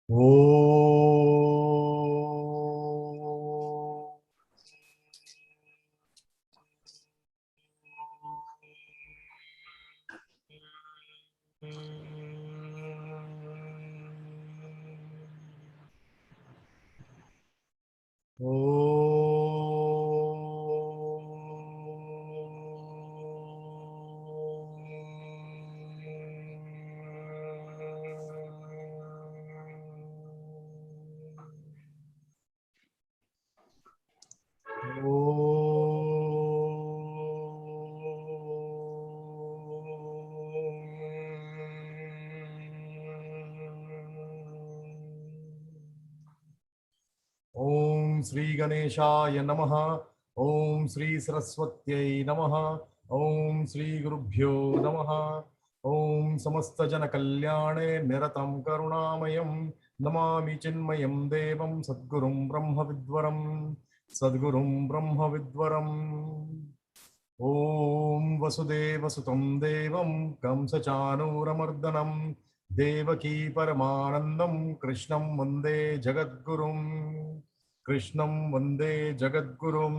Oh. Om Sri Ganeshaya Namaha. Om Sri Saraswatyai Namaha. Om Sri Gurubhyo Namaha. Om Samasta Jana Kalyane Niratam Karunamayam Namami Chinmayam Devam Sadgurum Brahma Vidwaram Sadgurum Brahma Vidwaram. Om Vasudeva Sutam Devam Kamsachanuramardanam Devaki Paramanandam Krishnam Vande Jagadgurum Krishnam Vande Jagadgurum.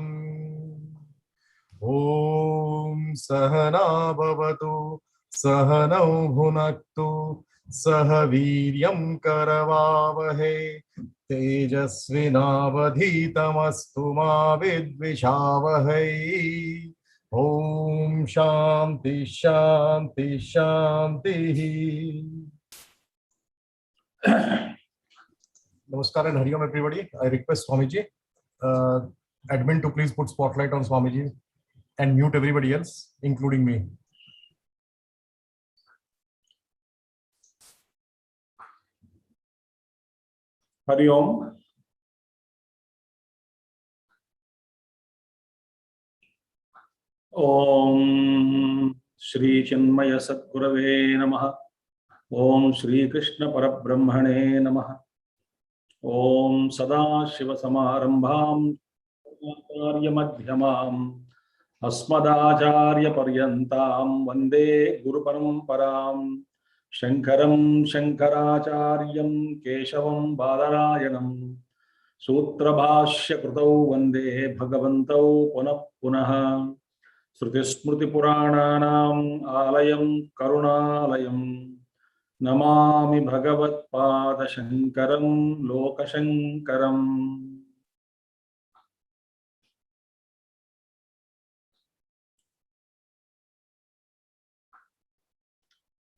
Om Sahana Bhavatu Sahanau Bhunaktu Sahaviryam Karavavahe Tejasvinavadhitamastu ma vidvishavahe. Om Shanti Shanti Shanti. Namaskar and Hari Om everybody. I request Swamiji, admin, to please put spotlight on Swamiji and mute everybody else, including me. Hari Om. Om Shri Chinmaya Satgurave Namaha. Om Shri Krishna Parabrahmane Namaha. Om Sada Shiva Samarambham Acharya Madhyamam Asmadacharya Paryantam Vande Guru Paramparam Shankaram Shankaracharyam Keshavam Badarayanam Sutra Bhashya Krutau Vande Bhagavantau Punah Punah Shruti Smriti Purananam Alayam Karunalayam Namami Bhagavat Pada Shankaram Loka Shankaram.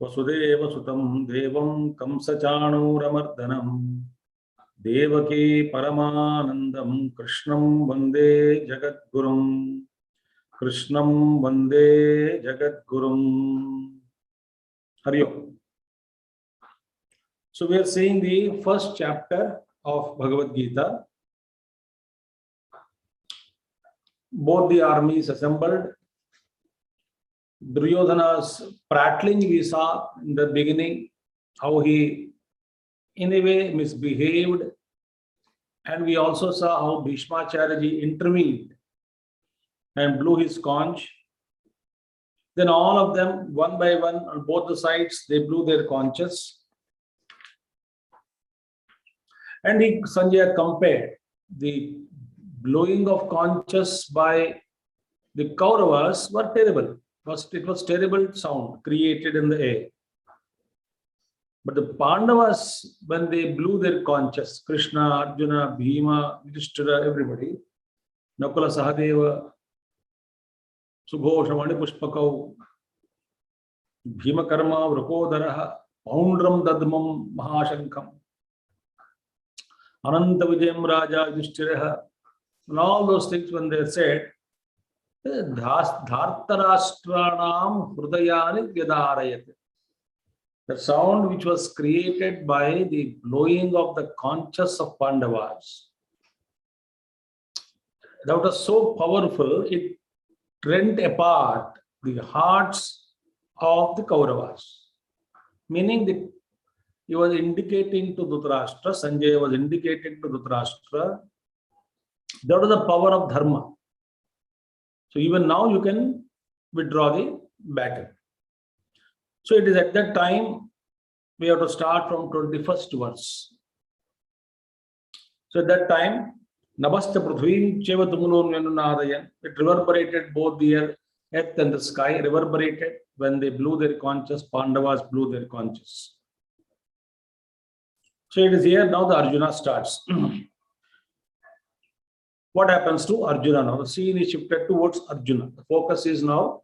Vasudeva Sutam Devam Kamsachanuramardanam Devaki Paramanandam Krishnam Vande Jagadgurum Krishnam Vande Jagadgurum. Hari Om. So we are seeing the first chapter of Bhagavad Gita. Both the armies assembled. Duryodhana's prattling we saw in the beginning, how he in a way misbehaved, and we also saw how Bhishmacharya intervened and blew his conch. Then all of them, one by one, on both the sides, they blew their conches. And Sanjay compared the blowing of conches by the Kauravas were terrible. It was terrible sound created in the air. But the Pandavas, when they blew their conches, Krishna, Arjuna, Bhima, Yudhishthira, everybody, Nakula, Sahadeva, Subhosha, Manipushpakau, Bhima Karma, Vrakodaraha, Poundram Dadmam, Mahashankam, Ananta Vijayam Raja, Yudhishthira, and all those things, when they said, Dhartarashtranam Hrudayani Vyadarayat. The sound which was created by the blowing of the conches of Pandavas, that was so powerful, it rent apart the hearts of the Kauravas. Meaning that he was indicating to Dhritarashtra, Sanjay was indicating to Dhritarashtra, that was the power of Dharma. So even now you can withdraw the battle. So it is at that time we have to start from 21st verse. So at that time, Nabasta Prithvim Cheva Tumulon Venunadayan, it reverberated both the earth and the sky, reverberated when they blew their conches, Pandavas blew their conches. So it is here now the Arjuna starts. What happens to Arjuna now? The scene is shifted towards Arjuna. The focus is now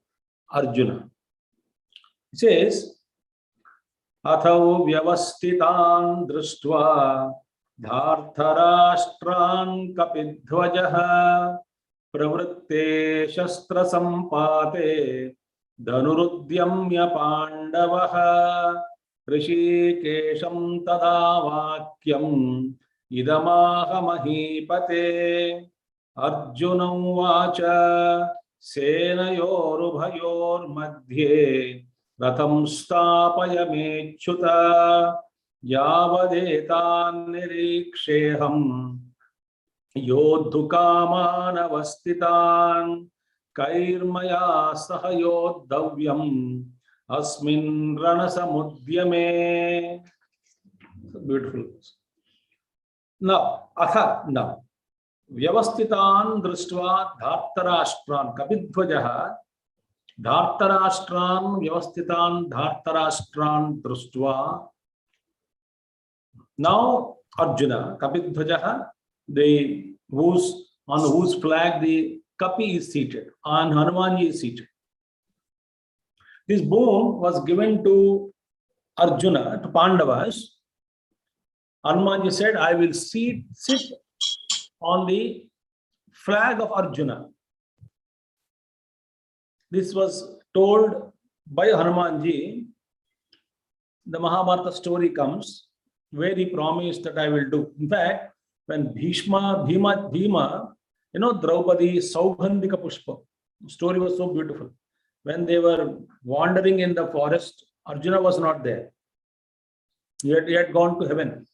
Arjuna. It says, Athau vyavastitan društva dhartarashtran kapidhvajaha pravritte shastra sampate dhanurudyamya pandavaha rishikesham tada vakyam idamaha mahipate Arjunam vacha senayorubhayor madhye ratham stapayamechyuta yavadetan niriksheham yodhukaman avastitan kairmaya sahayodavyam asmin ranasamudyame. Beautiful. Now, Vyavastitan društva dhartarashtran kapidhvajaha dhartarashtran vyavastitan dhartarashtran društva. Now Arjuna kapidhvajaha, on whose flag the Kapi is seated, on Hanumanji is seated. This boon was given to Arjuna, to Pandavas. Hanumanji said, I will sit on the flag of Arjuna. This was told by Hanumanji. The Mahabharata story comes where he promised that I will do. In fact, when Bhima, Draupadi, Saugandhika Pushpa, the story was so beautiful. When they were wandering in the forest, Arjuna was not there. He had gone to heaven.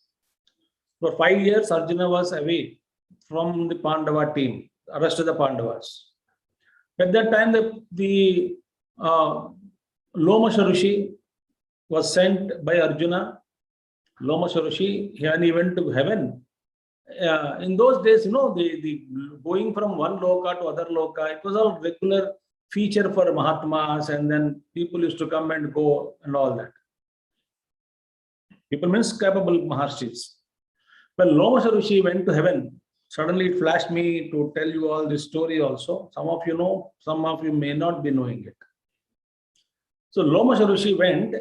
For 5 years, Arjuna was away from the Pandava team, the rest of the Pandavas. At that time, the Lomasha Rishi was sent by Arjuna. Lomasha Rishi, when he went to heaven, in those days, the going from one loka to other loka, it was a regular feature for Mahatmas, and then people used to come and go and all that. People means capable Maharshis. When Lomasha Rishi went to heaven, suddenly it flashed me to tell you all this story also. Some of you know, some of you may not be knowing it. So Lomasha Rishi went,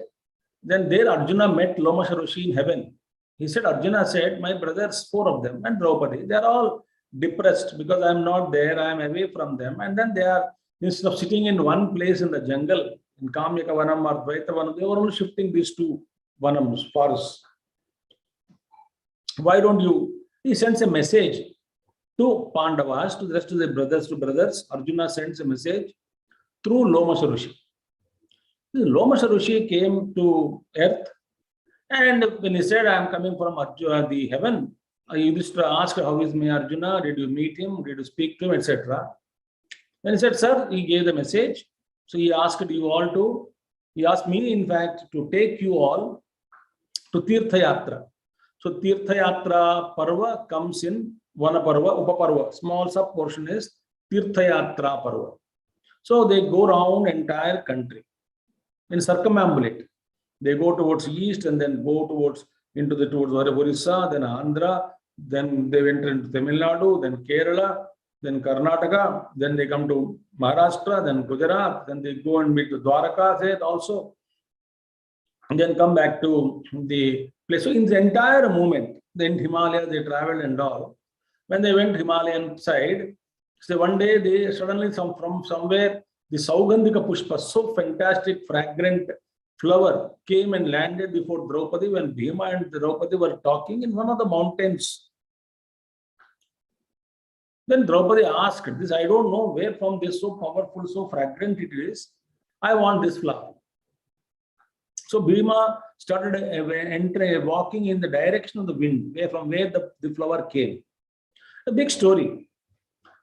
then there Arjuna met Lomasha Rishi in heaven. He said, Arjuna said, my brothers, 4 of them, and Draupadi, they are all depressed because I am not there, I am away from them. And then they are, instead of sitting in one place in the jungle, in Kamyaka Vanam or Dvaita Vanam, they were only shifting these 2 Vanams, forests. Why don't you? He sends a message to Pandavas, to the rest of the brothers. Arjuna sends a message through Lomasha Rishi. Lomasha Rishi came to earth, and when he said, I am coming from Arjuna, the heaven, Yudhishthira asked, how is my Arjuna? Did you meet him? Did you speak to him? Etc. Then he said, sir, he gave the message. So he asked he asked me, in fact, to take you all to Tirtha Yatra. So Tirtha Yatra Parva comes in Vana Parva, Upaparva. Small sub portion is Tirtha Yatra Parva. So they go around entire country in circumambulate. They go towards east and then go towards Orissa, then Andhra, then they enter into Tamil Nadu, then Kerala, then Karnataka, then they come to Maharashtra, then Gujarat, then they go and meet the Dwaraka there also, and then come back to the place. So in the entire movement, in Himalayas they traveled and all. When they went Himalayan side, so one day they suddenly from somewhere the Saugandhika Pushpa, so fantastic, fragrant flower came and landed before Draupadi when Bhima and Draupadi were talking in one of the mountains. Then Draupadi asked, this I don't know where from this so powerful, so fragrant it is. I want this flower. So Bhima started walking in the direction of the wind, from where the flower came. A big story.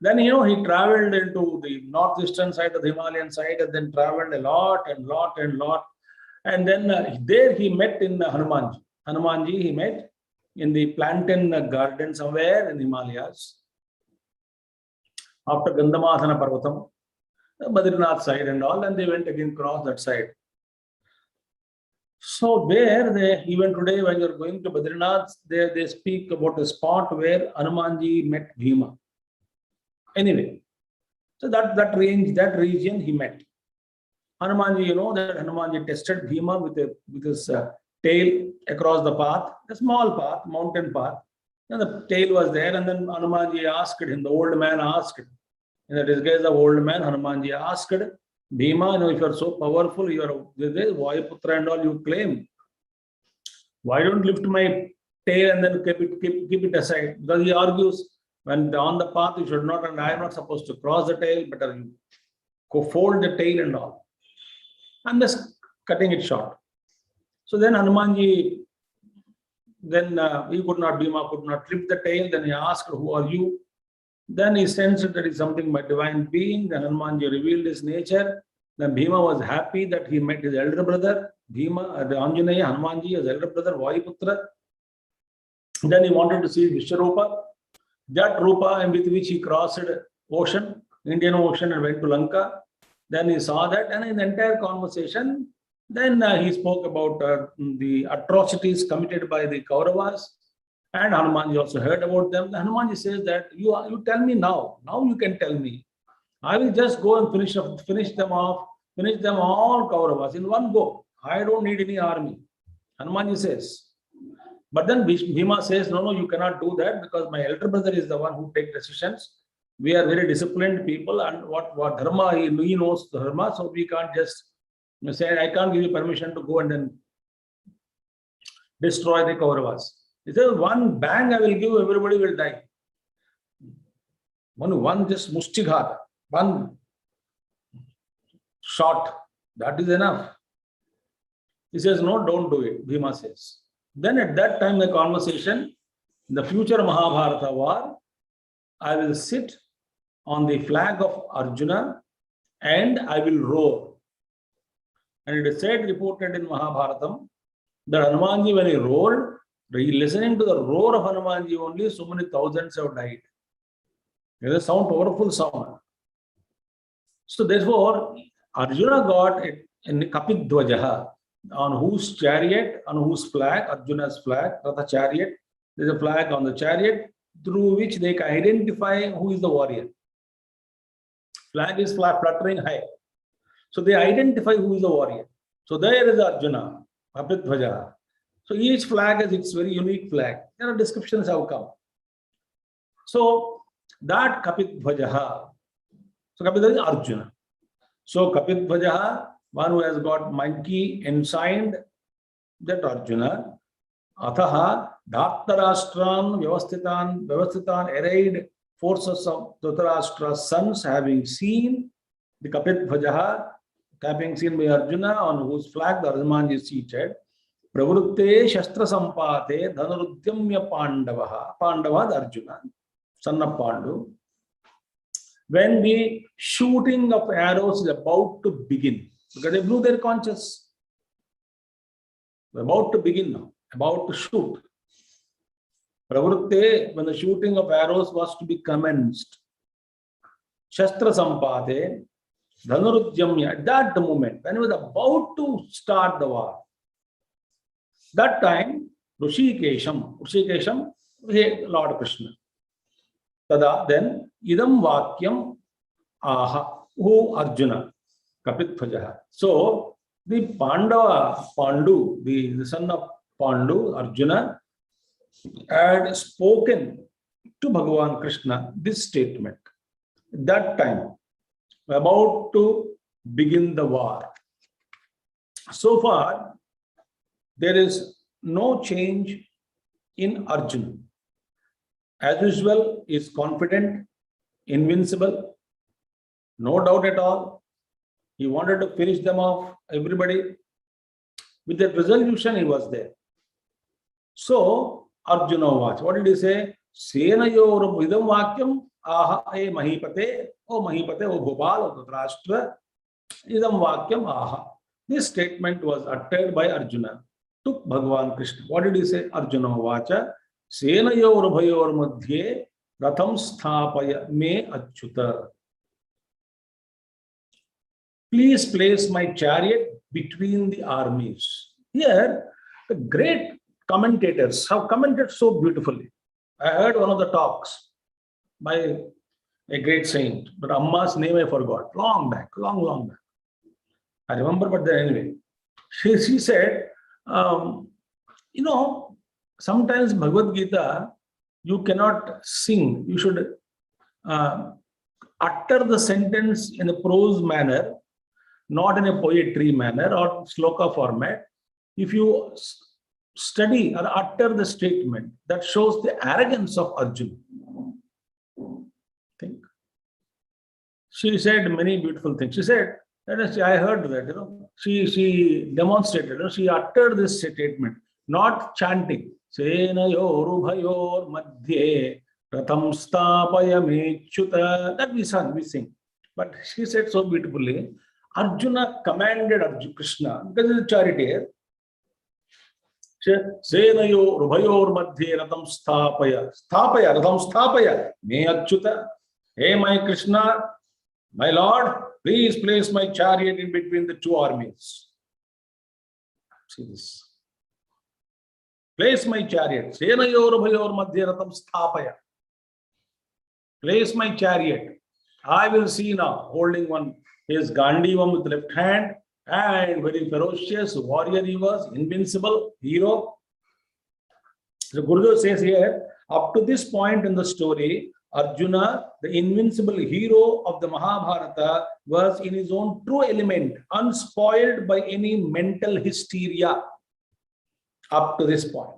Then, he traveled into the northeastern side of the Himalayan side and then traveled a lot. And then there he met in Hanumanji. He met. in the plantain garden somewhere in Himalayas. After Gandhamadhana Parvatam, Badrinath side and all, and they went again cross that side. So there, even today, when you're going to Badrinath, they speak about a spot where Hanumanji met Bhima. Anyway, so that region he met. Hanumanji, you know that Hanumanji tested Bhima with his tail across the path, a small path, mountain path. And the tail was there, and then Hanumanji asked him, the old man asked, in the disguise of old man, Hanumanji asked, Bhima, you know, if you are so powerful, you are Vayuputra and all you claim. Why don't you lift my tail and then keep it aside? Because he argues, when on the path you should not, and I am not supposed to cross the tail, but you go fold the tail and all. I'm just cutting it short. So then Hanumanji, Bhima could not lift the tail. Then he asked, who are you? Then he sensed that it is something by divine being. Then Hanumanji revealed his nature. Then Bhima was happy that he met his elder brother, Bhima, the Anjaneya, Hanumanji, his elder brother, Vayuputra. Then he wanted to see Vishwarupa, that Rupa with which he crossed ocean, Indian Ocean, and went to Lanka. Then he saw that, and in the entire conversation, then he spoke about the atrocities committed by the Kauravas. And Hanumanji also heard about them. Hanumanji says that you tell me now. Now you can tell me. I will just go and finish them all Kauravas in one go. I don't need any army. Hanumanji says. But then Bhima says, no, you cannot do that because my elder brother is the one who takes decisions. We are very disciplined people, and what dharma, he knows the dharma, so we can't just say, I can't give you permission to go and then destroy the Kauravas. He says, one bang I will give, everybody will die. One just mushtighat, one shot, that is enough. He says, no, don't do it, Bhima says. Then at that time, the conversation, the future Mahabharata war, I will sit on the flag of Arjuna and I will roar. And it is said, reported in Mahabharatam, that Hanumanji, when he roared, listening to the roar of Hanumanji only, so many thousands have died. It is a sound, powerful sound. So therefore, Arjuna got it in Kapidvajaha, on whose chariot, on whose flag, Arjuna's flag, Ratha chariot, there is a flag on the chariot through which they can identify who is the warrior. Flag is fluttering high. So they identify who is the warrior. So there is Arjuna, Kapidvajaha. So each flag has its very unique flag. There are descriptions have come. So that Kapidvajaha, so Kapidvajaha is Arjuna. So Kapidvajaha, one who has got monkey ensigned, that Arjuna, Athaha, Dhartarashtra'n Vyavasthitan arrayed forces of Dhritarashtra's sons, having seen the Kapidvajaha, having seen by Arjuna, on whose flag the Hanumanji is seated, Pravrutte Shastra Sampate Dhanarudyamya Pandavaha, Pandava Arjuna, son of Pandu. When the shooting of arrows is about to begin, because they blew their conches, they're about to begin now, about to shoot. Pravrutte, when the shooting of arrows was to be commenced, Shastra Sampate, Dhanarudyamya, at that moment, when he was about to start the war, that time, Rishikesham, Lord Krishna. Tada, then, Idam Vakyam Aha, who Arjuna, Kapidvajaha. So, the Pandu, the son of Pandu, Arjuna, had spoken to Bhagavan Krishna this statement. That time, about to begin the war. So far, there is no change in Arjuna. As usual, he is confident, invincible, no doubt at all. He wanted to finish them off, everybody. With that resolution, he was there. So, Arjuna was. What did he say? Senayoram idam vakyam aha e mahipate, o Gopal, o Dhritarashtra, idam vakyam aha. This statement was uttered by Arjuna to Bhagavan Krishna. What did he say? Arjuna vacha Senayor madhye ratham sthapaya me achyuta. Please place my chariot between the armies. Here, the great commentators have commented so beautifully. I heard one of the talks by a great saint, but Amma's name I forgot. Long back, long back. I remember, but then anyway. She said, sometimes Bhagavad Gita, you cannot sing. You should utter the sentence in a prose manner, not in a poetry manner or sloka format. If you study or utter the statement, that shows the arrogance of Arjuna. Think. She said many beautiful things. She said, I heard that, she demonstrated, she uttered this statement, not chanting. Senayor ubhayor madhye ratham stapaya mechyuta. That we sing. But she said so beautifully, Arjuna commanded Krishna, because he is a charioteer. Senayor ubhayor madhye ratham stapaya. Ratham stapaya me achyuta. Hey, my Krishna, my Lord, please place my chariot in between the two armies. See this. Place my chariot. Senayor ubhayor madhye ratham sthapaya. Place my chariot. I will see now, holding one, his Gandivam with the left hand, and very ferocious warrior he was, invincible hero. So Gurudev says here, up to this point in the story, Arjuna, the invincible hero of the Mahabharata, was in his own true element, unspoiled by any mental hysteria up to this point.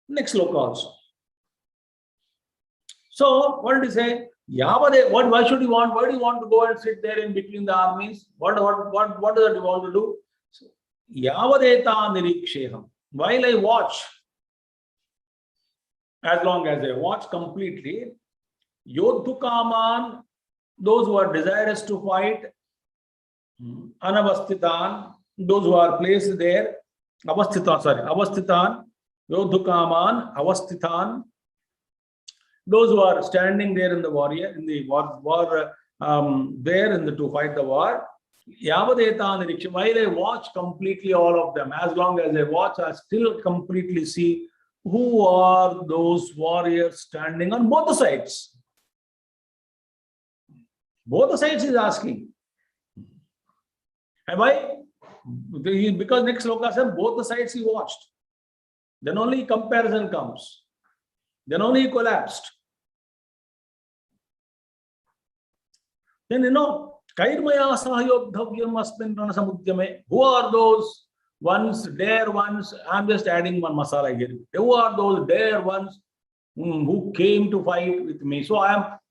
Next sloka also. So, what did he say? Why should you want? Why do you want to go and sit there in between the armies? What does he want to do? Yavadeta niriksheham. While I watch, as long as I watch completely, Yodhukaman, those who are desirous to fight, Anavastitan, those who are placed there, Avastitan, Yodhukaman, Avastitan, those who are standing there in the to fight the war, Yavadeta niriksham, while I watch completely all of them, as long as I watch, I still completely see who are those warriors standing on both the sides. Both the sides is asking. And why? Because next sloka says both the sides he watched. Then only comparison comes. Then only he collapsed. Then Kairmaya sahayodhavyam asmin ranasamudyame. Who are those ones, dare ones? I'm just adding one masala here. Who are those dare ones who came to fight with me? So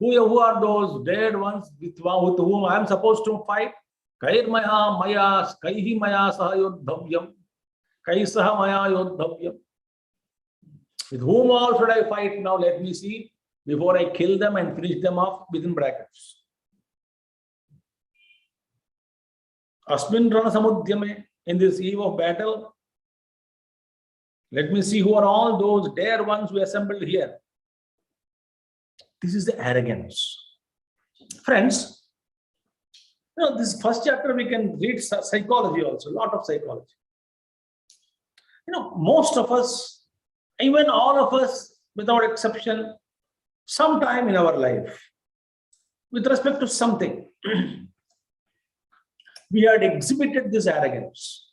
who are those dared ones with whom I am supposed to fight? Kairmaya maya kaihi maya sahayodhavyam. Kaisaha maya yodhavyam. With whom all should I fight now? Let me see before I kill them and finish them off within brackets. Asmin rana samudyame, in this eve of battle, let me see who are all those dare ones who assembled here. This is the arrogance. Friends, this first chapter we can read psychology also, a lot of psychology. Most of us, even all of us, without exception, sometime in our life, with respect to something, we had exhibited this arrogance.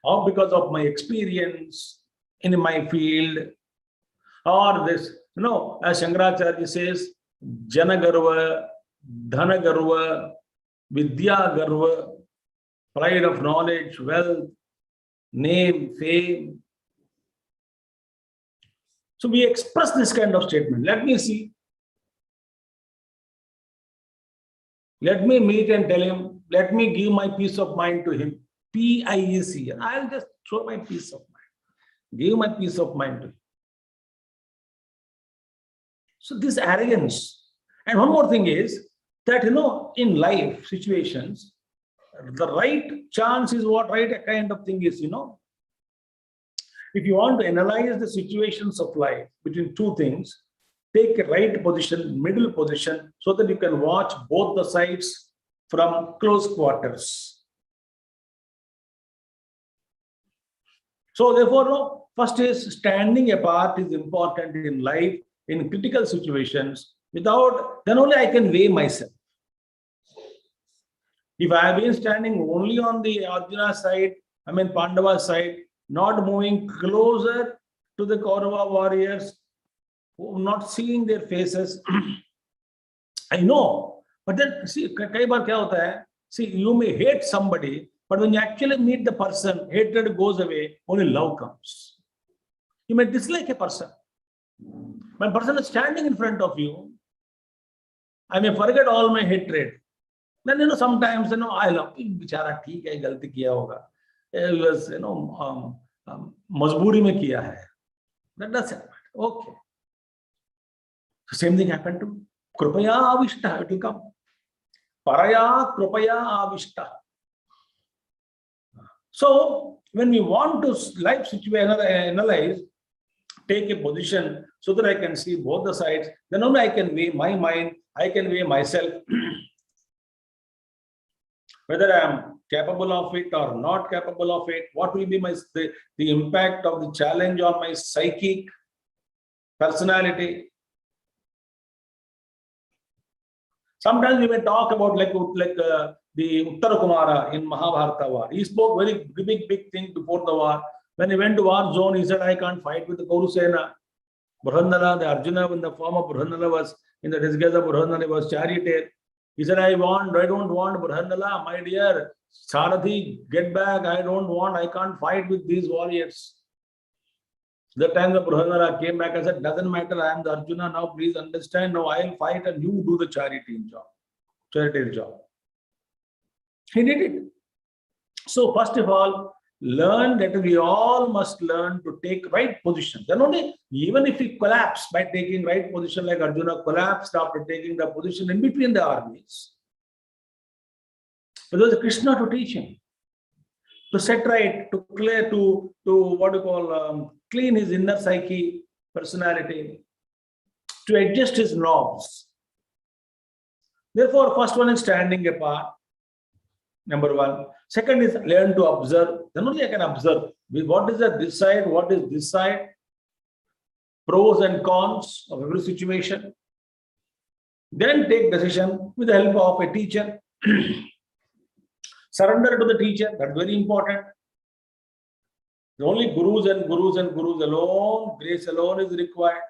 Or because of my experience in my field, or this, as Shankaracharya says, Janagarva, Dhanagarva, Vidyagarva, pride of knowledge, wealth, name, fame. So we express this kind of statement. Let me see. Let me meet and tell him. Let me give my peace of mind to him. P-I-E-C. I'll just show my peace of mind. Give my peace of mind to him. So this arrogance. And one more thing is that, in life situations, the right chance is what right kind of thing is, If you want to analyze the situations of life between two things, take a right position, middle position, so that you can watch both the sides from close quarters. So therefore, no, first is standing apart is important in life, in critical situations. Without, then only I can weigh myself. If I have been standing only on the Arjuna side, Pandava side, not moving closer to the Kaurava warriors, not seeing their faces, I know. But then, see, kai baar kya hota hai? See, you may hate somebody, but when you actually meet the person, hatred goes away, only love comes. You may dislike a person. When a person is standing in front of you, I may forget all my hatred. Then, sometimes, I love him, bichara, theek hai, galti kiya hoga. He was, majboori mein kiya hai. That doesn't matter. Okay. The same thing happened to Krupaya Avishta. It will come. Paraya Krupaya Avishta. So, when we want to life situation analyze, take a position so that I can see both the sides, then only I can weigh my mind, I can weigh myself, whether I am capable of it or not capable of it, what will be the impact of the challenge on my psychic personality. Sometimes we may talk about like the Uttara Kumara in Mahabharata war. He spoke very big thing before the war. When he went to war zone, he said, I can't fight with the Kaurusena. Burhandala, the Arjuna in the form of Burhandala was, in the disguise of Burhandala, was charioteer. He said, I don't want Burhandala, my dear Sarathi, get back. I can't fight with these warriors. The time the Burhandala came back, I said, doesn't matter, I am the Arjuna now, please understand. Now I'll fight and you do the charioteer job. He did it. So first of all, learn that we all must learn to take right position. Then only, even if we collapse by taking right position, like Arjuna collapsed after taking the position in between the armies. It was Krishna to teach him, to set right, to clear, to what you call, clean his inner psyche, personality, to adjust his knobs. Therefore, first one is standing apart. Number one. Second is learn to observe. Then only I can observe. What is this side? What is this side? Pros and cons of every situation. Then take decision with the help of a teacher. Surrender to the teacher. That's very important. The only gurus and gurus alone, grace alone is required.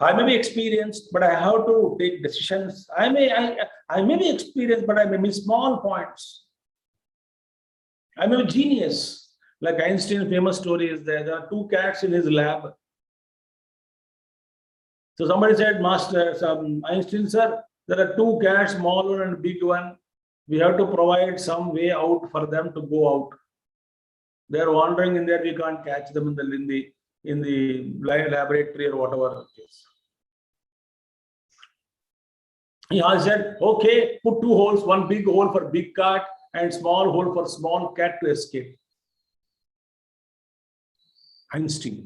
I may be experienced, but I have to take decisions. I may be experienced, but I may miss small points. I may be genius. Like Einstein's famous story is there are two cats in his lab. So somebody said, Einstein, sir, there are two cats, small one and big one. We have to provide some way out for them to go out. They are wandering in there. We can't catch them in the laboratory or whatever case. He said, okay, put two holes, one big hole for big cat and small hole for small cat to escape. Einstein.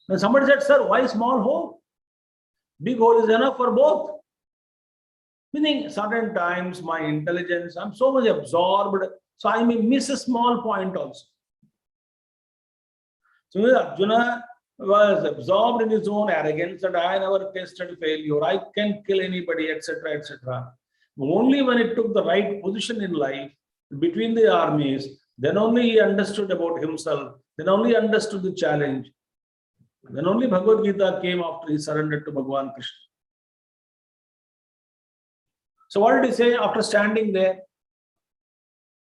Then somebody said, sir, why small hole? Big hole is enough for both. Meaning, certain times my intelligence, I'm so much absorbed, so I may miss a small point also. So Arjuna was absorbed in his own arrogance that I never tasted failure, I can kill anybody, etc., etc. Only when it took the right position in life between the armies, then only he understood about himself, then only understood the challenge. Then only Bhagavad Gita came after he surrendered to Bhagavan Krishna. So what did he say after standing there?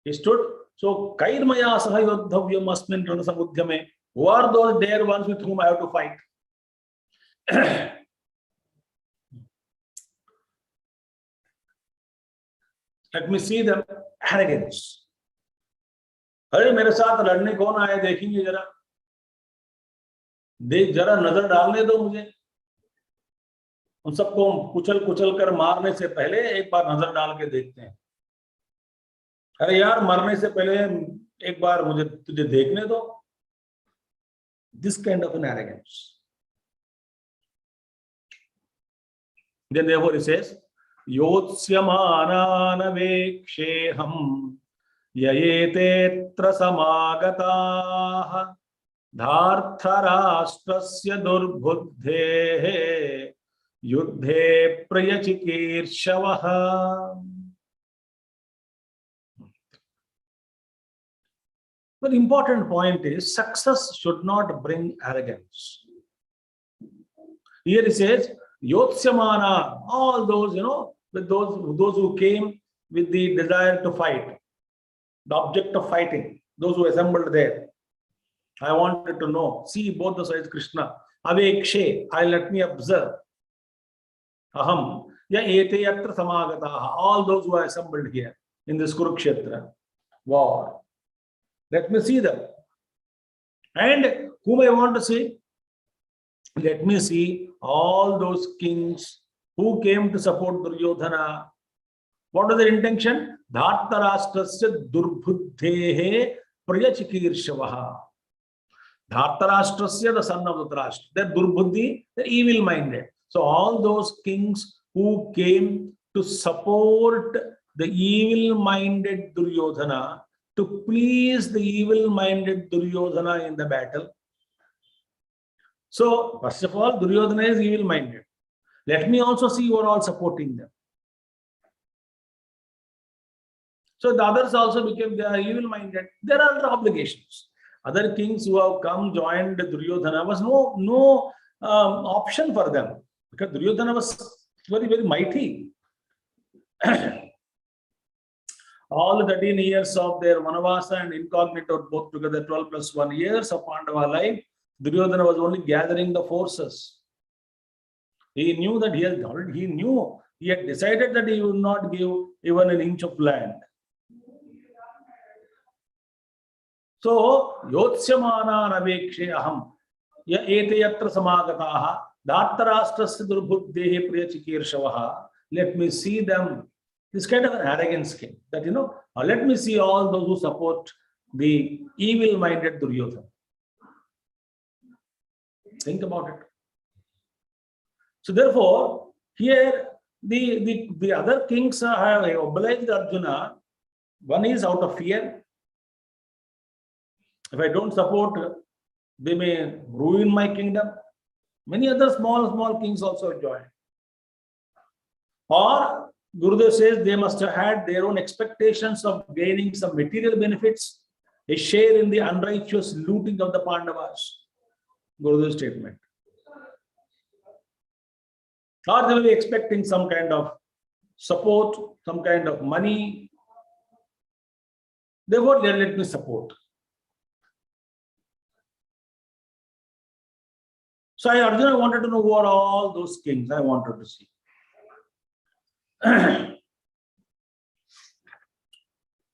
He stood. So, Kairmaya Sahayodhavyam Asmin Ranasamudhyame. Who are those dear ones with whom I have to fight? Let me see them. Arrogance. अरे मेरे साथ लड़ने कौन आए देखेंगे जरा, देख जरा नजर डालने दो मुझे, उन सबको कुचल कर मारने से पहले एक बार नजर डाल के देखते हैं. अरे यार मरने से पहले एक बार मुझे तुझे देखने दो. This kind of an arrogance. Then therefore he says, Yotsyamanaanaveksheham yayetetra samagataha dhartharashtrasya durbhuddhehe yuddhe prayachikirshavaha. But important point is success should not bring arrogance. Here he says, Yotsyamana, all those, with those who came with the desire to fight, the object of fighting, those who assembled there. I wanted to know, see both the sides, Krishna. Avekshe, let me observe. Aham, ya ete yatra samagataha, all those who are assembled here in this Kurukshetra war. Let me see them. And whom I want to see? Let me see all those kings who came to support Duryodhana. What was their intention? Dhartarashtrasya durbhuddhehe priyachikirshavaha. Dhartarashtrasya, the son of Dhritarashtra. They're durbhuddhi, they're evil-minded. So all those kings who came to support the evil-minded Duryodhana, to please the evil-minded Duryodhana in the battle. So, first of all, Duryodhana is evil-minded. Let me also see you are all supporting them. So the others also became, they are evil-minded. There are other obligations. Other kings who have come, joined Duryodhana, was no option for them. Because Duryodhana was very, very mighty. All the 13 years of their Vanavasa and incognito, both together 12 plus 1 years of Pandava life, Duryodhana was only gathering the forces. He knew that he had decided that he would not give even an inch of land. So, Yotsyamana navekshe aham ya ete yatra samagataha dhartarashtrasya durbhuddhehe priyachikirshavaha. Let me see them. This kind of an arrogance came that, let me see all those who support the evil-minded Duryodhana. Think about it. So therefore, here the other kings have obliged Arjuna. One is out of fear. If I don't support, they may ruin my kingdom. Many other small kings also join. Or Gurudev says they must have had their own expectations of gaining some material benefits, a share in the unrighteous looting of the Pandavas. Gurudev's statement. Or they will be expecting some kind of support, some kind of money. Therefore, they let me support. So Arjuna wanted to know who are all those kings. I wanted to see.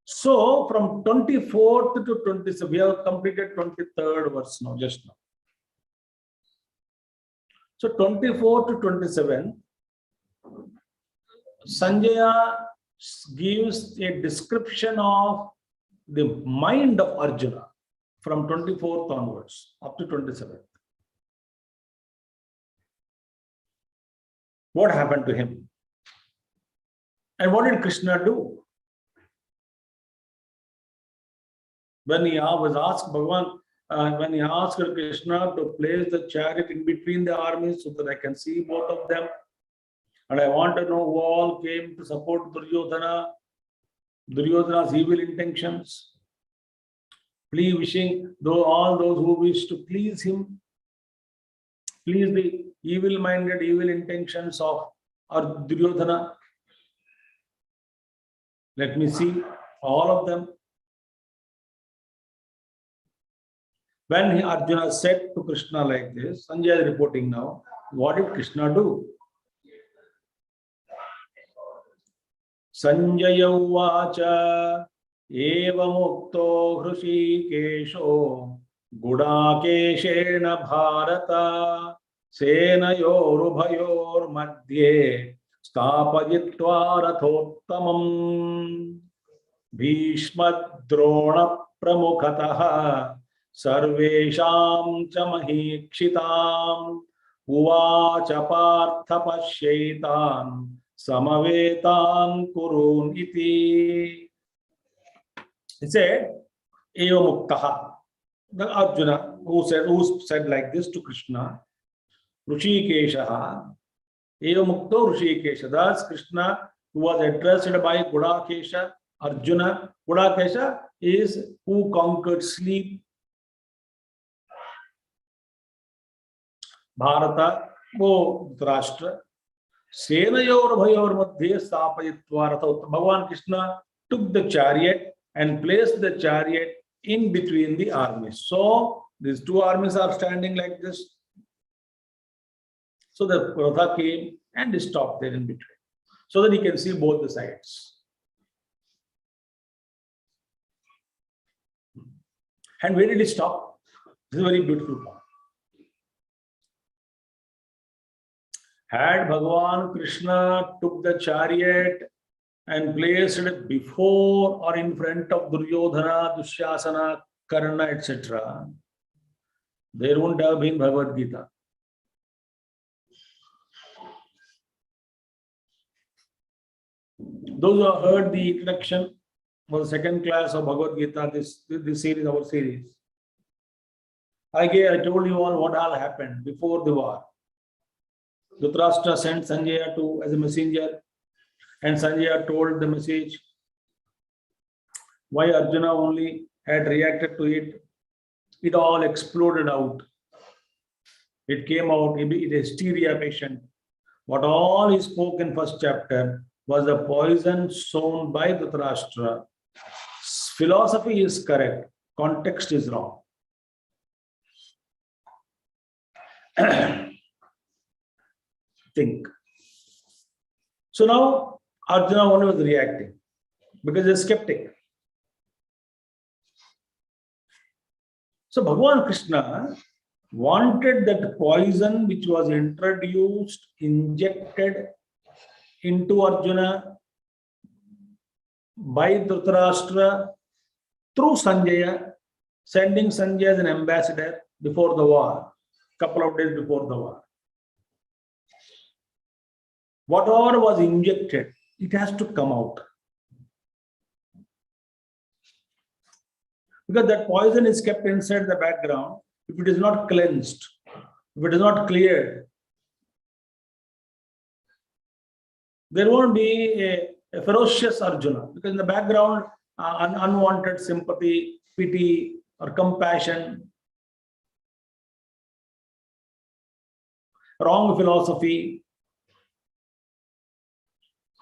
So from 24th to 27th, we have completed 23rd verse now, just now. So 24 to 27, Sanjaya gives a description of the mind of Arjuna from 24th onwards up to 27th. What happened to him? And what did Krishna do? When he was asked Bhagavan, when he asked Krishna to place the chariot in between the armies so that I can see both of them, and I want to know who all came to support Duryodhana's evil intentions, wishing all those who wish to please him, please the evil-minded, evil intentions of Duryodhana. Let me see all of them. When Arjuna said to Krishna like this, Sanjay is reporting now, what did Krishna do? Sanjaya uvacha evamukto hrushikesho gudakeshena bharata senayorubhayor madhye stapayitva rathottamam bhishma drona pramukhatah sarvesham cha mahikshitaam uvacha partha pashyaitan samavetan kurun iti. He said, eva muktaha. The Arjuna who said like this to Krishna, Rushikesha, eva mukto Rushikesha. Thus Krishna, who was addressed by Gudakesha, Arjuna. Gudakesha is who conquered sleep. Bharata, wo Dhritarashtra. Senayor bhayor madhye stapayitva ratha. Bhagavan Krishna took the chariot and placed the chariot in between the armies. So these two armies are standing like this. So the Ratha came and stopped there in between, so that he can see both the sides. And where did he stop? This is a very beautiful point. Had Bhagavan Krishna took the chariot and placed it before or in front of Duryodhana, Dushasana, Karna, etc., there wouldn't have been Bhagavad Gita. Those who have heard the introduction for the second class of Bhagavad Gita, this series, our series, I told you all what all happened before the war. Dhritarashtra sent Sanjaya as a messenger, and Sanjaya told the message. Why Arjuna only had reacted to it? It all exploded out. It came out, it hysteria patient. What all he spoke in first chapter was the poison sown by Dhritarashtra. Philosophy is correct, context is wrong. Think. So now Arjuna only was reacting because he's a skeptic. So Bhagavan Krishna wanted that poison which was introduced, injected into Arjuna by Dhritarashtra through Sanjaya, sending Sanjaya as an ambassador before the war, couple of days before the war. Whatever was injected, it has to come out. Because that poison is kept inside the background. If it is not cleansed, if it is not cleared, there won't be a ferocious Arjuna. Because in the background, unwanted sympathy, pity, or compassion, wrong philosophy,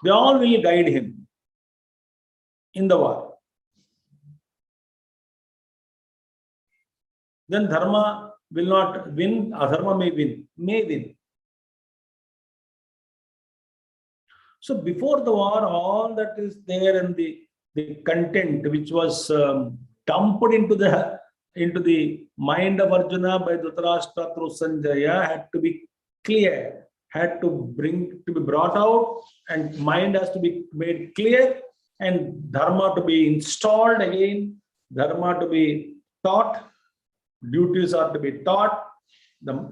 they all will guide him in the war. Then dharma will not win, adharma may win. So before the war, all that is there in the content which was dumped into the mind of Arjuna by Dhritarashtra through Sanjaya had to be clear, had to be brought out, and mind has to be made clear, and dharma to be installed again, dharma to be taught, duties are to be taught,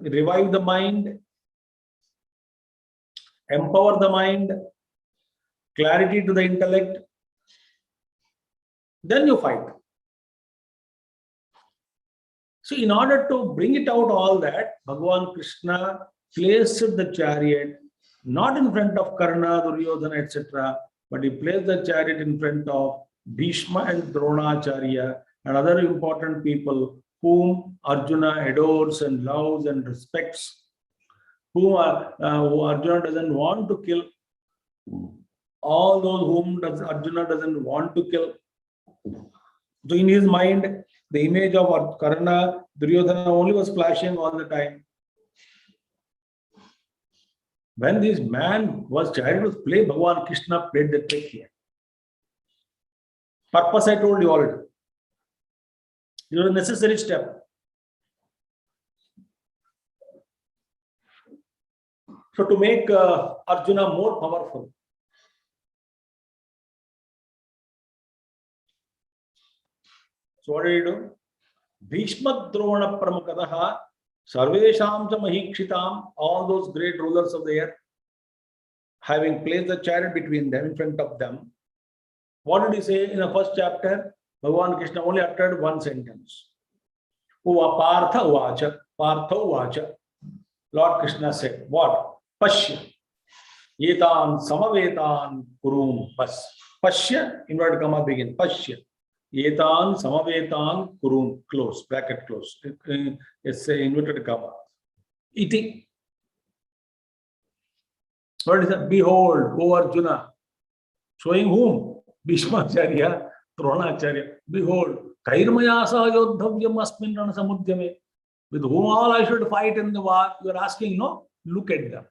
revive the mind, empower the mind, clarity to the intellect, then you fight. So in order to bring it out all that, Bhagavan Krishna placed the chariot not in front of Karna, Duryodhana, etc., but he placed the chariot in front of Bhishma and Dronacharya and other important people whom Arjuna adores and loves and respects, who Arjuna doesn't want to kill, all those whom Arjuna doesn't want to kill. So in his mind, the image of Karna, Duryodhana only was flashing all the time. When this man was chariot was played, Bhagavan Krishna played the trick here. Purpose I told you already. It was a necessary step. So to make Arjuna more powerful. So what did he do? Bhishma Drona Pramukadaha, Sarvesham cha Mahikshitam, all those great rulers of the earth, having placed the chariot between them, in front of them. What did he say in the first chapter? Bhagavan Krishna only uttered one sentence. Uva Partha Uvacha. Partha Uvacha. Lord Krishna said, what? Pashya. Yetan Samavetan Kurum. Pashya, inverted comma begin. Pashya. Yetan Samavetan Kurum. Close, bracket close. It's a inverted comma. Iti. What is that? Behold, O Arjuna. Showing whom? Bhishmacharya, Dronacharya. Behold, Kairmayasa Yodhavyam Asmin Ranasamudyame. With whom all I should fight in the war? You are asking, no? Look at them.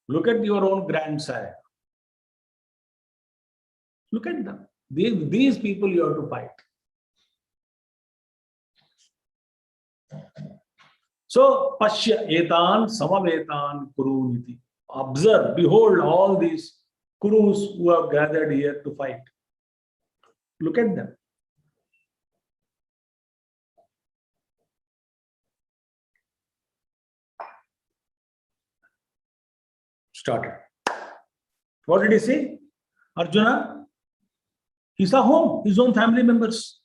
Look at your own grandsire. Look at them. These people you have to fight. So, Pashya etan samavetan kuruniti. Observe, behold all these kurus who have gathered here to fight. Look at them. Started. What did he say? Arjuna, he saw whom? His own family members.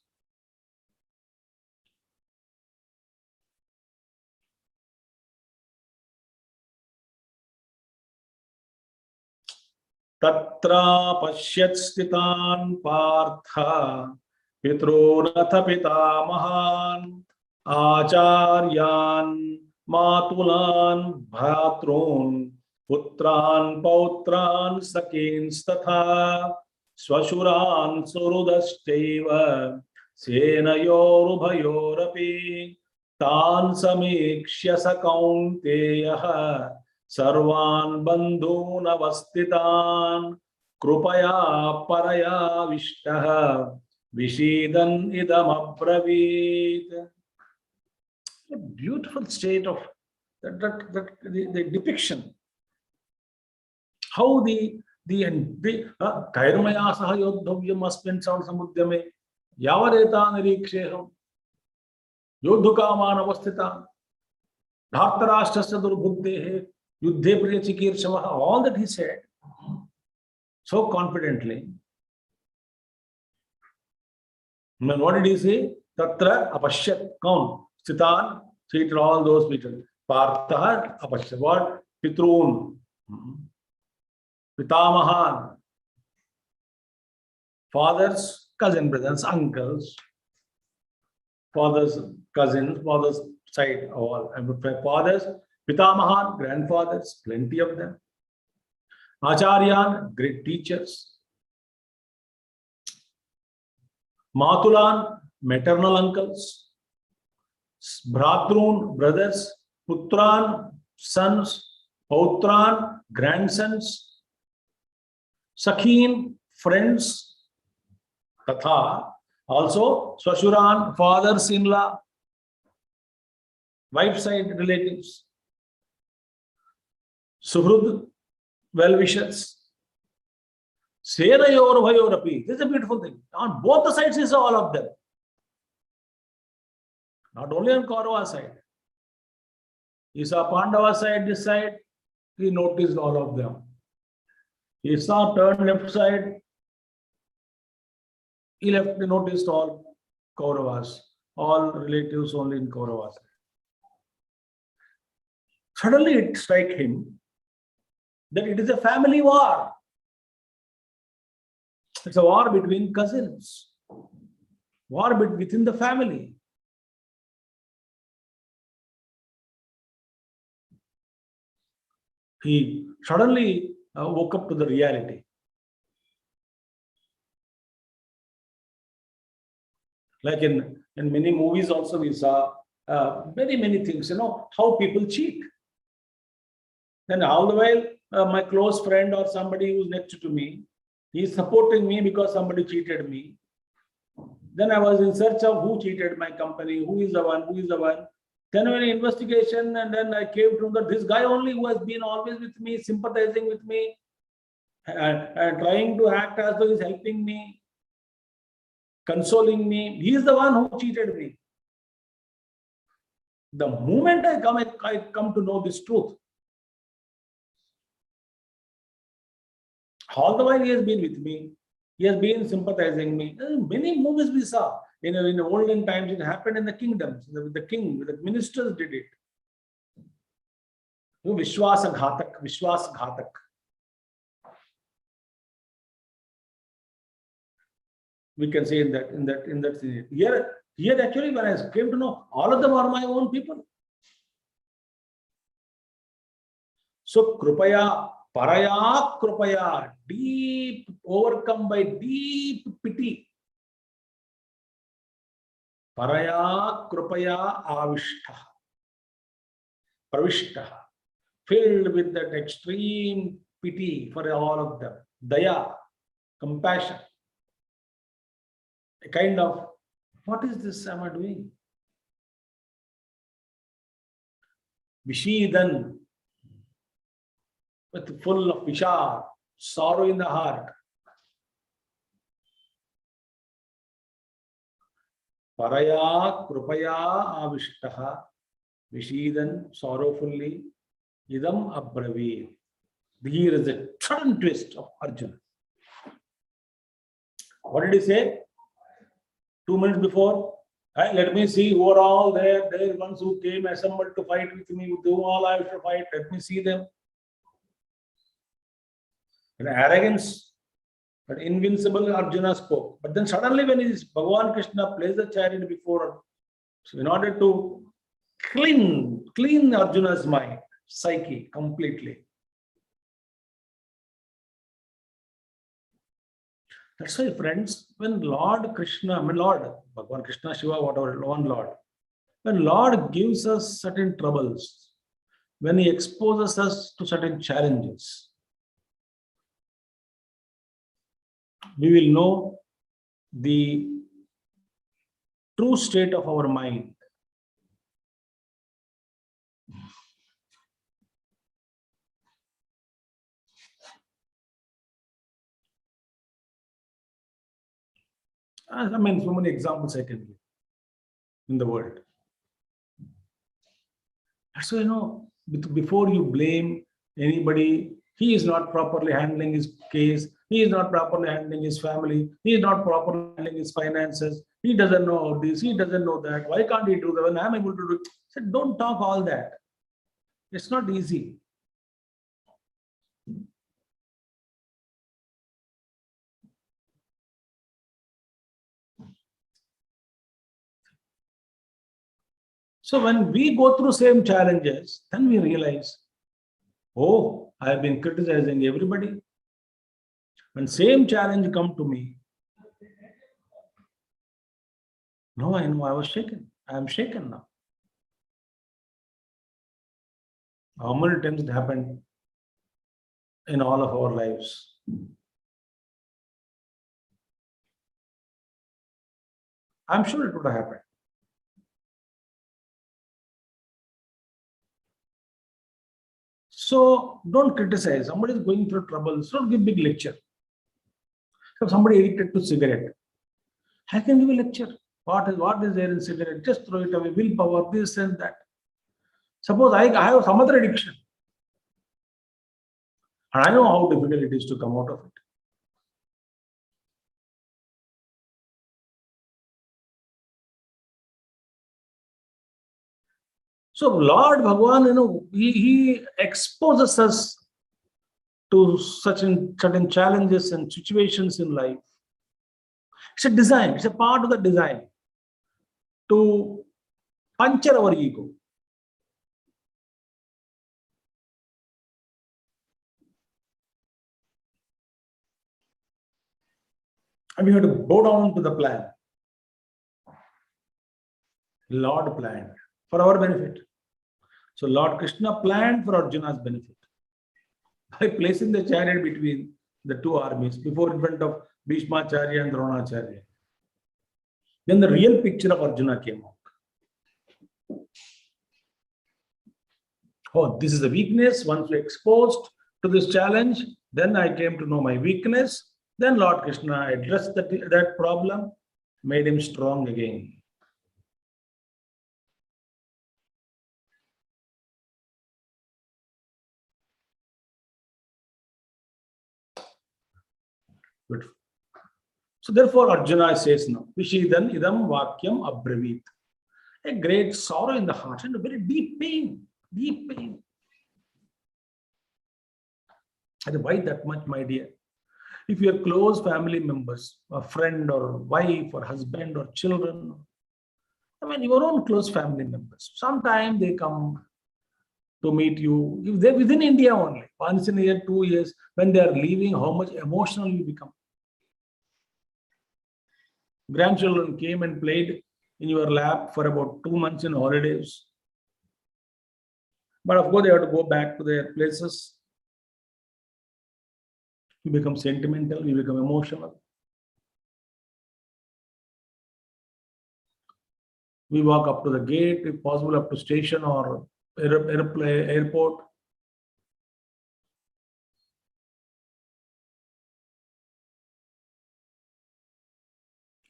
Tatra pashyat stitan partha pitronath pitamahan acharyan matulan bhatrun putran pautran sakins tatha swashuran surudasteva senayorubhayorapi tan samikshya sakaunteyaha Sarvan bandhun avastitan krupaya paraya vishtaha vishidan idam abravit. A beautiful state of the depiction. How the Kairmaya saha yodhavyam asmin samudyame yavareta niriksheham yodhukaman avastitan dhartarashtrasya durbhuddhehe Yuddhe Priya Chikirshavaha, all that he said so confidently. And what did he say? Tatra apashyat. Count. Sitan, treated all those people. Partha apashyat. What? Pitrun. Pitamahan. Fathers, cousin brothers, uncles. Fathers, cousins, fathers side, all. Fathers, Pitamahan, grandfathers, plenty of them. Acharyan, great teachers. Matulan, maternal uncles. Bhratrun, brothers. Putran, sons. Pautran, grandsons. Sakhin, friends. Tatha, also Swashuran, fathers-in-law. Wife side relatives. Suhrud, well-wishers. Senayorubhayorapi. This is a beautiful thing. On both the sides is all of them. Not only on Kaurava side. He saw Pandava side, this side, he noticed all of them. He saw turn left side, he noticed all Kauravas, all relatives only in Kauravas. Suddenly it struck him that it is a family war. It's a war between cousins, war within the family. He suddenly woke up to the reality. Like in many movies also we saw many things, how people cheat. Then all the while, my close friend or somebody who's next to me, he is supporting me because somebody cheated me. Then I was in search of who cheated my company, who is the one. Then when investigation, and then I came to know that this guy only who has been always with me, sympathizing with me, and trying to act as though he's helping me. consoling me. He is the one who cheated me. The moment I come to know this truth, all the while he has been with me. He has been sympathizing me. Many movies we saw. In the olden times, it happened in the kingdoms. The king, the ministers did it. Vishwasa Ghatak. We can say in that here actually, when I came to know, all of them are my own people. So krupaya, paraya krupaya, deep, overcome by deep pity. Paraya krupaya avishta, pravishta, filled with that extreme pity for all of them. Daya, compassion. A kind of, what is this am I doing? Vishidan, with full of vishar, sorrow in the heart. Paraya krupaya avishtaha, vishidan, sorrowfully, idam abraveed. Here is a sudden twist of Arjuna. What did he say? 2 minutes before, let me see who are all there. There are ones who came assembled to fight with me, with whom all I have to fight. Let me see them. And arrogance, but invincible Arjuna spoke. But then suddenly when Bhagavan Krishna placed the chariot before him, so in order to clean Arjuna's mind, psyche completely. That's why, friends, when Lord Krishna, Bhagavan Krishna, Shiva, whatever, one Lord, when Lord gives us certain troubles, when he exposes us to certain challenges, we will know the true state of our mind. I mean, so many examples I can give in the world. So, before you blame anybody, he is not properly handling his case, he is not properly handling his family, he is not properly handling his finances, he doesn't know this, he doesn't know that, why can't he do that when I'm able to do it? I said, don't talk all that. It's not easy. So when we go through same challenges, then we realize, oh, I have been criticizing everybody. When same challenge come to me, no, I know I was shaken. I am shaken now. How many times it happened in all of our lives? I'm sure it would have happened. So don't criticize. Somebody is going through troubles. Don't give big lecture. If somebody addicted to cigarette, I can give a lecture. What is there in cigarette? Just throw it away. Willpower, this and that. Suppose I have some other addiction, and I know how difficult it is to come out of it. So Lord Bhagavan, he exposes us to certain challenges and situations in life. It's a design. It's a part of the design to puncture our ego. And we have to bow down to the plan. Lord planned for our benefit. So Lord Krishna planned for Arjuna's benefit by placing the chariot between the two armies before in front of Bhishmacharya and Dronacharya. Then the real picture of Arjuna came out. Oh, this is a weakness. Once we exposed to this challenge, then I came to know my weakness. Then Lord Krishna addressed that problem. made him strong again. Beautiful. So therefore Arjuna says now, Vishidan idam vakyam abravit. A great sorrow in the heart and a very deep pain, deep pain. And why that much, my dear? If your close family members, a friend or wife or husband or children, I mean your own close family members, sometimes they come to meet you. If they're within India only, once in a year, 2 years, when they are leaving, how much emotional you become. Grandchildren came and played in your lap for about 2 months in holidays. But of course, they have to go back to their places. You become sentimental, you become emotional. We walk up to the gate, if possible, up to station or airport.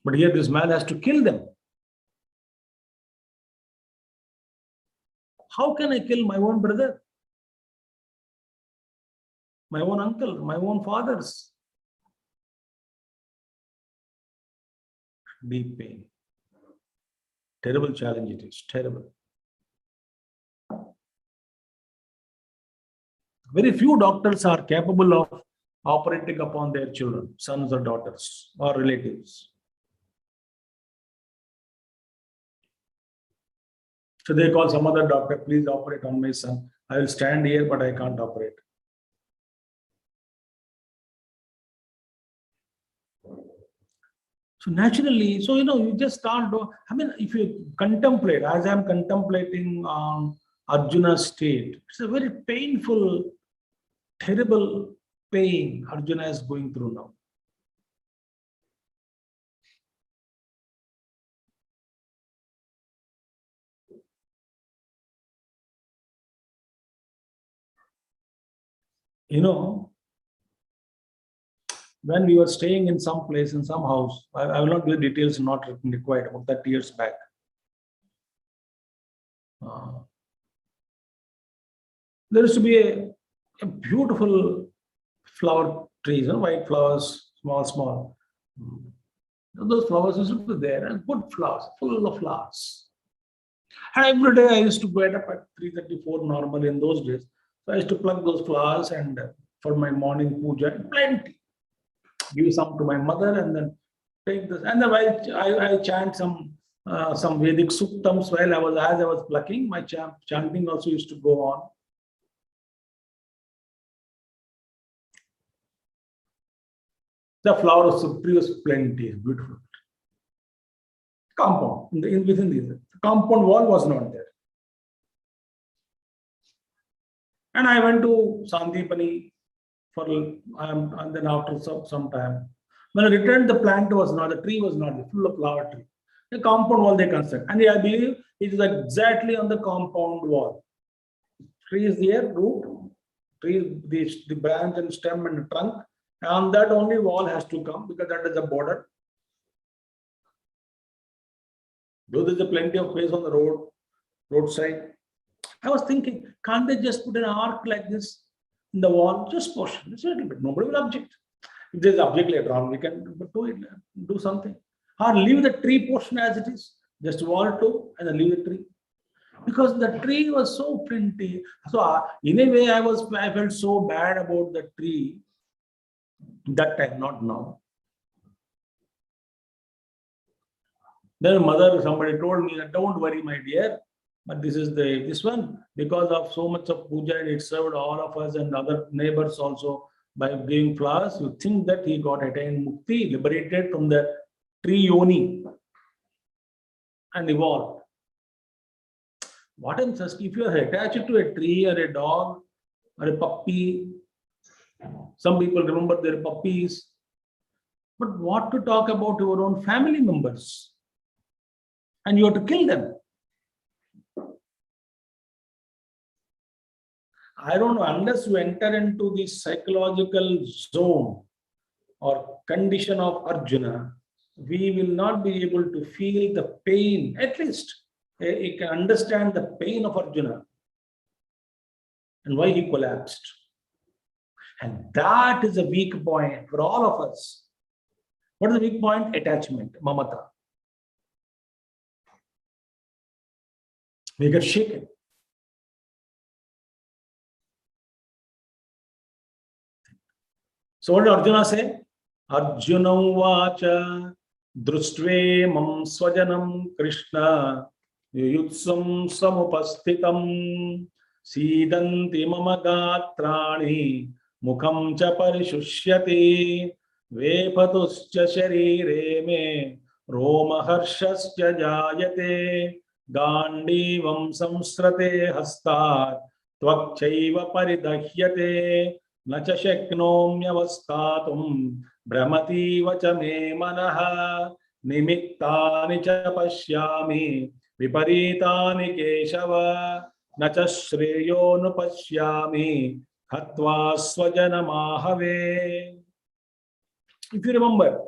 But here this man has to kill them. How can I kill my own brother? My own uncle, my own fathers? Deep pain. Terrible challenge it is, terrible. Very few doctors are capable of operating upon their children, sons or daughters or relatives. So they call some other doctor, please operate on my son. I will stand here, but I can't operate. So naturally, so you just start. I mean, if you contemplate, as I'm contemplating on Arjuna's state, it's a very painful, terrible pain Arjuna is going through now. When we were staying in some place, in some house, I will not give details, not required, about 30 years back. There used to be a beautiful flower trees, white flowers, small. Those flowers used to be there, and good flowers, full of flowers. And every day I used to get up at 3:34 normally in those days. So I used to pluck those flowers and for my morning puja, plenty. Give some to my mother and then take this. And then I chant some Vedic suktams as I was plucking. My chanting also used to go on. The flowers tree was plenty, beautiful. Compound within this, the compound wall was not there. And I went to Sandipani and then after some time, when I returned, the plant was not, the tree was not there, full of flower tree. The compound wall they construct, and I believe it is exactly on the compound wall. Tree is there, root, tree, the branch and stem and the trunk, and that only wall has to come because that is the border. Though there is plenty of space on the roadside. I was thinking, can't they just put an arc like this in the wall, just portion, just a little bit. Nobody will object. If there is object later on, we can do something. Or leave the tree portion as it is, just wall too, and then leave the tree. Because the tree was so plenty. So in a way, I felt so bad about the tree that time, not now. Then somebody told me that don't worry, my dear, but this one, because of so much of puja, it served all of us and other neighbors also by giving flowers. You think that he got attained mukti, liberated from the tree yoni and evolved. What I'm saying, if you are attached to a tree or a dog or a puppy, some people remember their puppies, but what to talk about your own family members? And you have to kill them. I don't know, unless you enter into the psychological zone or condition of Arjuna, we will not be able to feel the pain. At least he can understand the pain of Arjuna and why he collapsed. And that is a weak point for all of us. What is the weak point? Attachment, mamata. We get shaken. So what did Arjuna say? Arjuna vacha drushtve mam swajanam Krishna yutsam samupastitam sidanti mama gatrani mukham cha parishusyati vepatuscha sharire me roma harshascha jayate gandivam samsrate hastat tvakchaiva paridahyate न च शक्नोम्यवस्थातुं भ्रमतीव च मे मनः निमित्तानि च पश्यामि विपरीतानि केशव न च श्रेयोनुपश्यामि हत्वा स्वजनमाहवे. If you remember,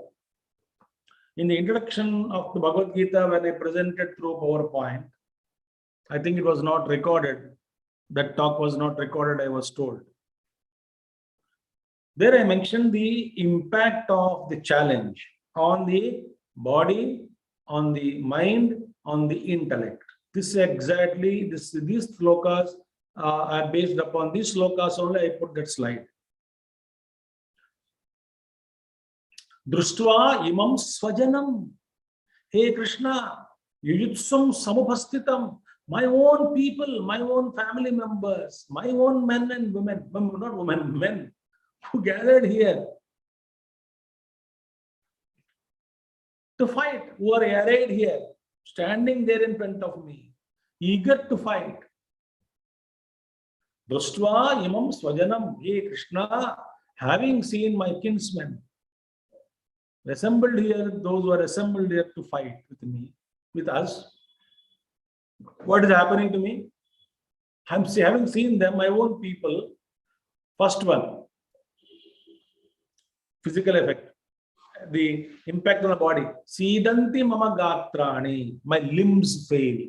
in the introduction of the Bhagavad Gita, when I presented through PowerPoint, I think it was not recorded. That talk was not recorded, I was told. There I mentioned the impact of the challenge on the body, on the mind, on the intellect. This is exactly, these slokas are based upon these slokas only. I put that slide. Društva imam svajanam. Hey Krishna, yuyutsam samupasthitam. My own people, my own family members, my own men and women, not women, men, who gathered here to fight, who are arrayed here, standing there in front of me, eager to fight. Društva imam svajanam, hey Krishna, having seen my kinsmen assembled here, those who are assembled here to fight with me, with us, what is happening to me? I'm having seen them, my own people. First one, physical effect, the impact on the body. Sidanti mama gatrani, my limbs fail.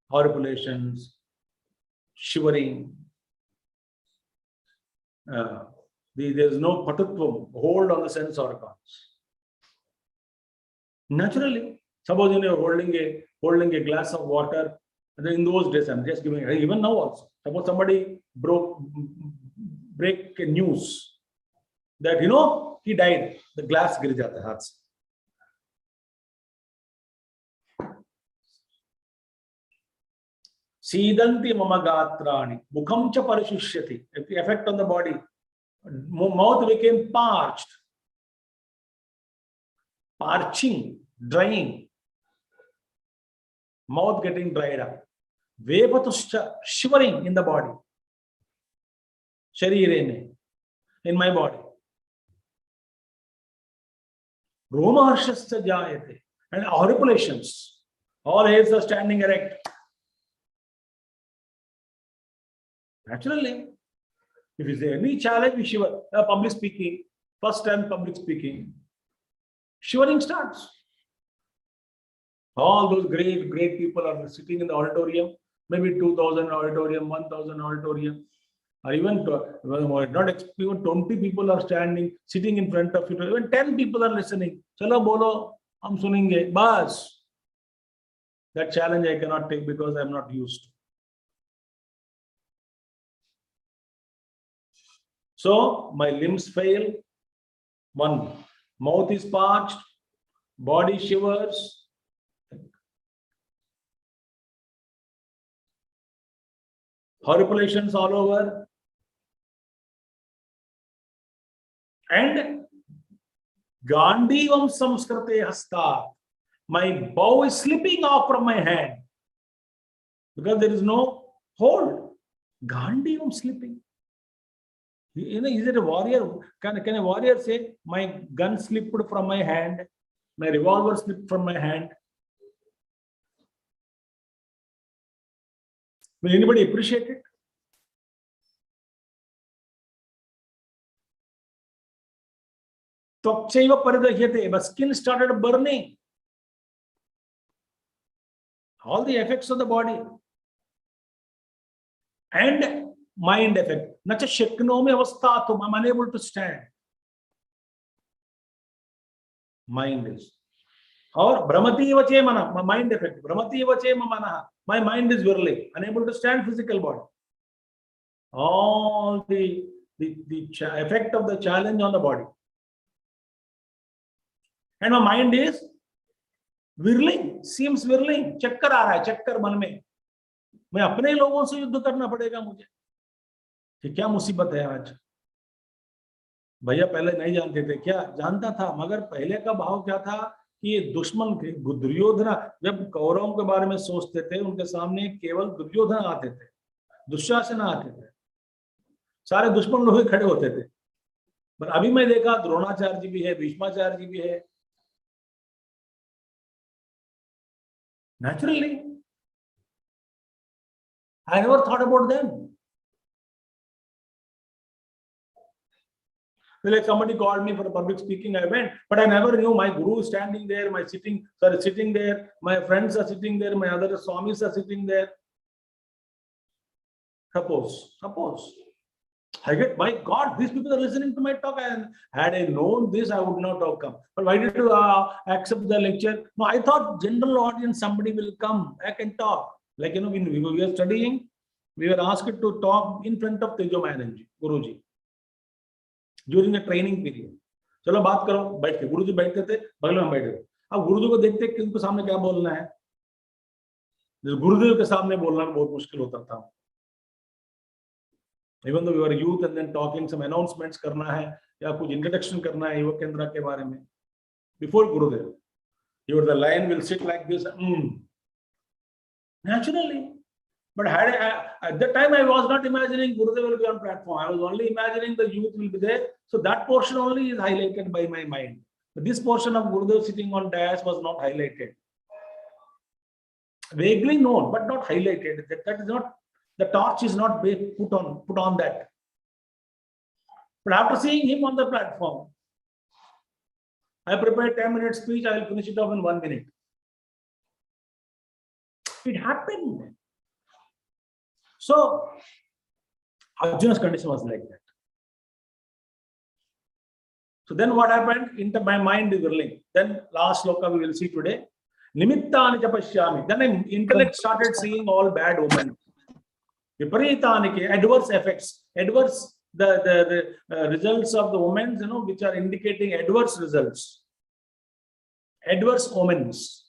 Horripilation, shivering. There's no patutvam, hold on the sense organs. Naturally, suppose you're holding a glass of water, and in those days, I'm just giving, even now also, suppose somebody break news that, he died, the glass gir jata hai haath se. Sidanti mama gatrani, mukham cha parishishyati. If the effect on the body, mouth became parched, parching, drying, mouth getting dried up. Vepatuscha, shivering in the body. Sharire me, in my body. Roma harshascha jayate, and horripilation. All hairs are standing erect. Naturally, if you say any challenge, we shiver. Public speaking, first time public speaking, shivering starts. All those great people are sitting in the auditorium, maybe 2,000 auditorium, 1,000 auditorium, or even not even 20 people are sitting in front of you. Even 10 people are listening. Chalo bolo, hum sunenge. Bas. That challenge I cannot take because I am not used. So my limbs fail. One, mouth is parched, body shivers. Horripilations all over. And Gandivam samskrate hasta. My bow is slipping off from my hand because there is no hold. Gandivam slipping. Is it a warrior? Can a warrior say, my gun slipped from my hand, my revolver slipped from my hand? Will anybody appreciate it? Tvakchaiva paridahyate, but skin started burning. All the effects of the body. And mind effect. Nacha shaknomi avastatum, I'm unable to stand. Mind is. Or Brahmati vache mana, my mind effect. Brahmati vache mana, my mind is whirling, unable to stand physical body. All the effect of the challenge on the body. And my mind is whirling, seems whirling. चक्कर आ रहा है, चक्कर मन में. मैं अपने लोगों से युद्ध करना पड़ेगा मुझे. कि क्या मुसीबत है आज. भैया पहले नहीं जानते थे क्या? जानता था, मगर पहले का भाव क्या था कि ये दुश्मन के दुर्योधन, जब कौरवों के बारे में सोचते थे उनके सामने केवल दुर्योधन आते थे, दुशासन आते थे, सारे दुश्मन लोग खड़े होते थे. पर अभी मैं देखा द्रोणाचार्य जी भी है, भीष्माचार्य जी भी है. Naturally, I never thought about them. Like somebody called me for a public speaking, I went, but I never knew my guru is standing there, sitting there, my friends are sitting there, my other Swamis are sitting there. Suppose, I get, my God, these people are listening to my talk, and had I known this, I would not have come. But why did you accept the lecture? No, I thought general audience, somebody will come, I can talk. Like, when we were studying, we were asked to talk in front of Tejo Mayanji, Guruji. During the training period. चलो बात करो, बैठ के. गुरुजी बैठते थे, बगल में हम बैठे थे. अब गुरुजी को देखते कि उनको सामने क्या बोलना है. गुरुदेव के सामने बोलना बहुत मुश्किल होता था. Even though we were youth and then talking some announcements करना है या कुछ introduction करना है युवा केंद्र के बारे में. Before Gurudev, the line will sit like this. Naturally. But at that time, I was not imagining Gurudev will be on platform. I was only imagining the youth will be there. So that portion only is highlighted by my mind. But this portion of Gurudev sitting on dais was not highlighted. Vaguely known, but not highlighted. That is not, the torch is not put on that. But after seeing him on the platform, I prepared 10-minute speech. I will finish it off in 1 minute. It happened. So, Arjuna's condition was like that. So then what happened? Into my mind is whirling. Then last sloka we will see today. Nimittani cha pashyami. Then my intellect started seeing all bad omens. Viparitani, adverse effects. Adverse, the results of the omens, which are indicating adverse results. Adverse omens.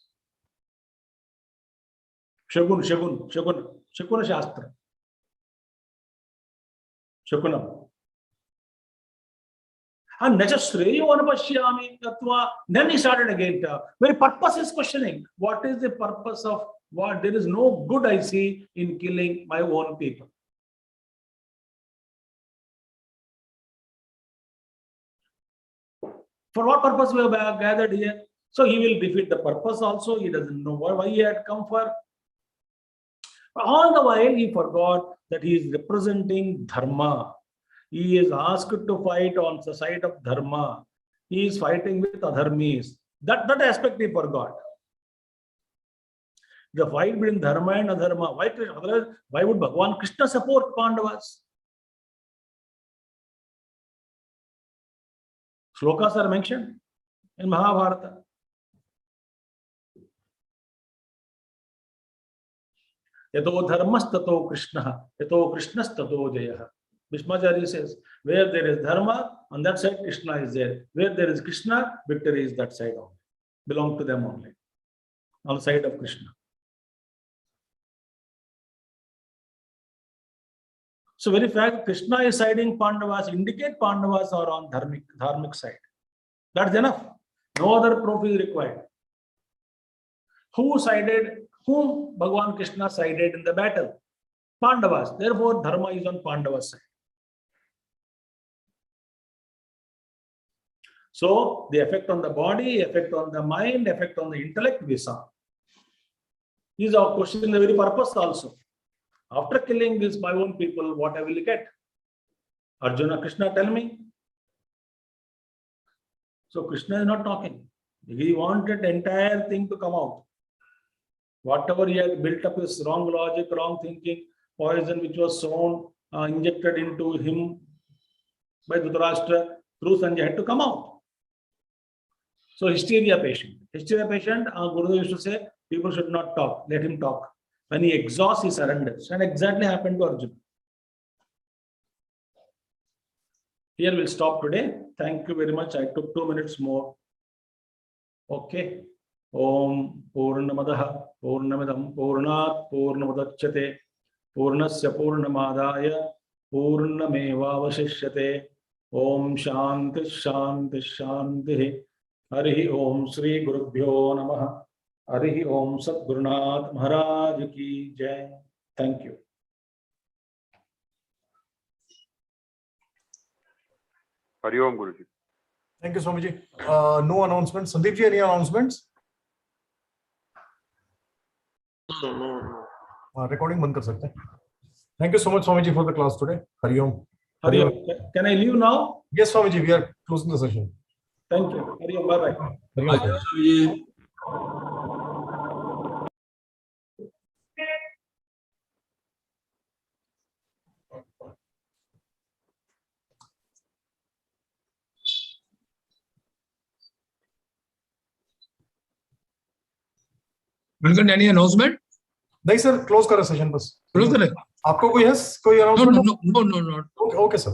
Shakuna Shastra. Shakunam. And then he started again. Very purpose is questioning. What is the purpose of what? There is no good I see in killing my own people. For what purpose we have gathered here? So he will defeat the purpose also. He doesn't know why he had come for. All the while he forgot that he is representing dharma. He is asked to fight on the side of dharma. He is fighting with adharmis. That aspect he forgot. The fight between dharma and adharma. Why would Bhagwan Krishna support Pandavas? Slokas are mentioned in Mahabharata. Yato dharmas tato Krishna, yato Krishnas tato jayah. Bhishmacharya says, where there is dharma, on that side Krishna is there. Where there is Krishna, victory is that side only. Belong to them only. On the side of Krishna. So very fact, Krishna is siding Pandavas, indicate Pandavas are on dharmic side. That's enough. No other proof is required. Whom Bhagwan Krishna sided in the battle? Pandavas. Therefore, dharma is on Pandavas' side. So, the effect on the body, effect on the mind, effect on the intellect, we saw. These are questioning the very purpose also. After killing these my own people, what I will get? Arjuna, Krishna, tell me. So Krishna is not talking. He wanted the entire thing to come out. Whatever he had built up his wrong logic, wrong thinking, poison which was sown, injected into him by Dhritarashtra through Sanjay had to come out. So hysteria patient. Hysteria patient, Gurudev used to say, people should not talk, let him talk. When he exhausts, he surrenders. And exactly happened to Arjuna. Here we'll stop today. Thank you very much. I took 2 minutes more. Okay. Om Purnamadaha Purnamidam Purnat Purnamudachyate Purnasya Purnamadaya Purnamevavashishyate. Om Shanti Shanti Shanti. Harihi Om Sri Gurubhyo Namaha. Harihi Om Sadgurunath Maharaj Ki Jai. Thank you. Hari Om Guruji. Thank you, Swamiji. No announcements. Sandeep ji, any announcements? No. Recording बंद कर सकते हैं. Thank you so much, Swamiji, for the class today. Hari Om. Hari Om. Can I leave now? Yes, Swamiji, we are closing the session. Thank you. Hari Om. Bye bye. Hari Om, Swamiji. Any announcement? नहीं sir, close करो session बस. Close करें? आपको कोई है कोई No, announcement? no. Okay, sir.